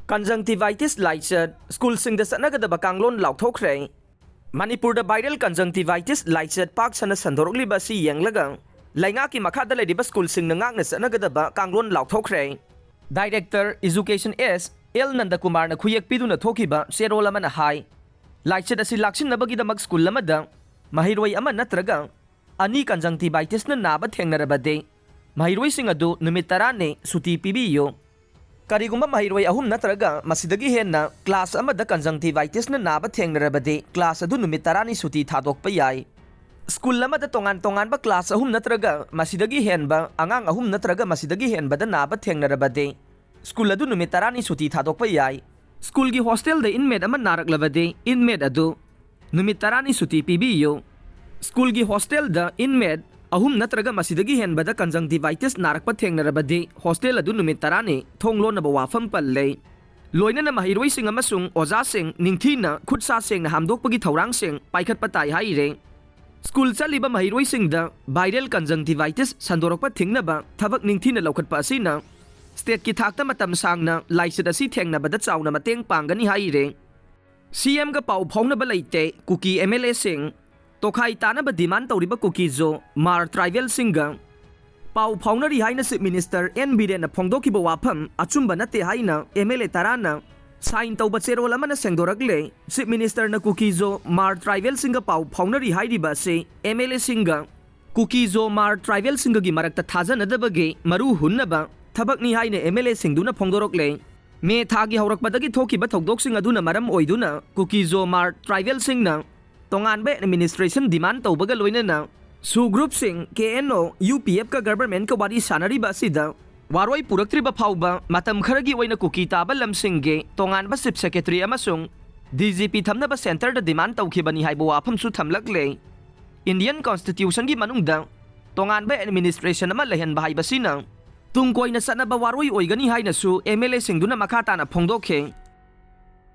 Conjunctivitis Laichat-School Singda Chatnagadaba Kanglon Laothokhre Manipur da viral conjunctivitis Laichat Park sana sandorokliba si yenglaga Laingaki makhada lediba school singna ngakna Chatnagadaba Kanglon Laothokhre Director Education S L Nandakumar na khuyek piduna thokiba serol amana hai Laichat asi laksinabagidamag school lamada mahirway ama natraga ani conjunctivitis na naba thengnarabade mahirway sing adu numit 10 suti pibiyo Karigumba mahirway ahum natraga masidagi henna class amada conjunctivitis na naba thengnarabade class adu numit 10 suti thadokpa yai School lamada tongan ba class ahum natraga masidagi henba angang ahum natraga masidagi henba da naba thengnarabade School adu numit 10 suti thadokpa yai School gi hostel da inmate ama naraklabade inmate adu numit 10 suti pibiyo School gi hostel da inmate ahum natraga masidagi henba da conjunctivitis narakpa thengnarabade hostel adu numit 10 thonglonaba wafam palle loinana mahiroi sing amasung oja sing ningthina khutsa sing na hamdokpagi thaurang sing paikhat patai haire School chaliba mahiroi sing da viral conjunctivitis sandorokpa thingnaba thabak ningthina lokhatpa asina state ki thakta matam sangna Laichat asi thengnabada chauna mateng panggani haire CM ga Pao Faonaba Leite Kuki MLA sing Tokhai tanaba demand tawriba Kuki zo Mar Tribal Singa Pao Faonari haina Chief Minister N Biren na phongdokiba wafam achumba nate haina MLA tarana sign tawba cherol amana sengdorakle Chief Minister na Kuki zo Mar Tribal Singa Pao Faonari hairiba se MLA Singa Kuki zo Mar Tribal Singa gi marakta thajanadabage maru hunnaba thabak ni haina MLA singduna phongdorokle me thagi haurakpadagi thokiba thokdok sing aduna maram oiduna Kuki zo Mar Tribal Singna Tonganba administration demand tawbaga loinana su group sing KNO UPF ka government ka wari sanariba sida waroi puraktriba phauba matam kharagi oina Kuki taba lamsingge tonganba chief secretary amasung DGP thamnaba center da demand tawkhibani haibo wafam su thamlakle Indian constitution gi manungda tonganba administration ama lehan bahai basina tungkoi na sanaba waroi oigani haina su MLA singduna makata na phongdokhe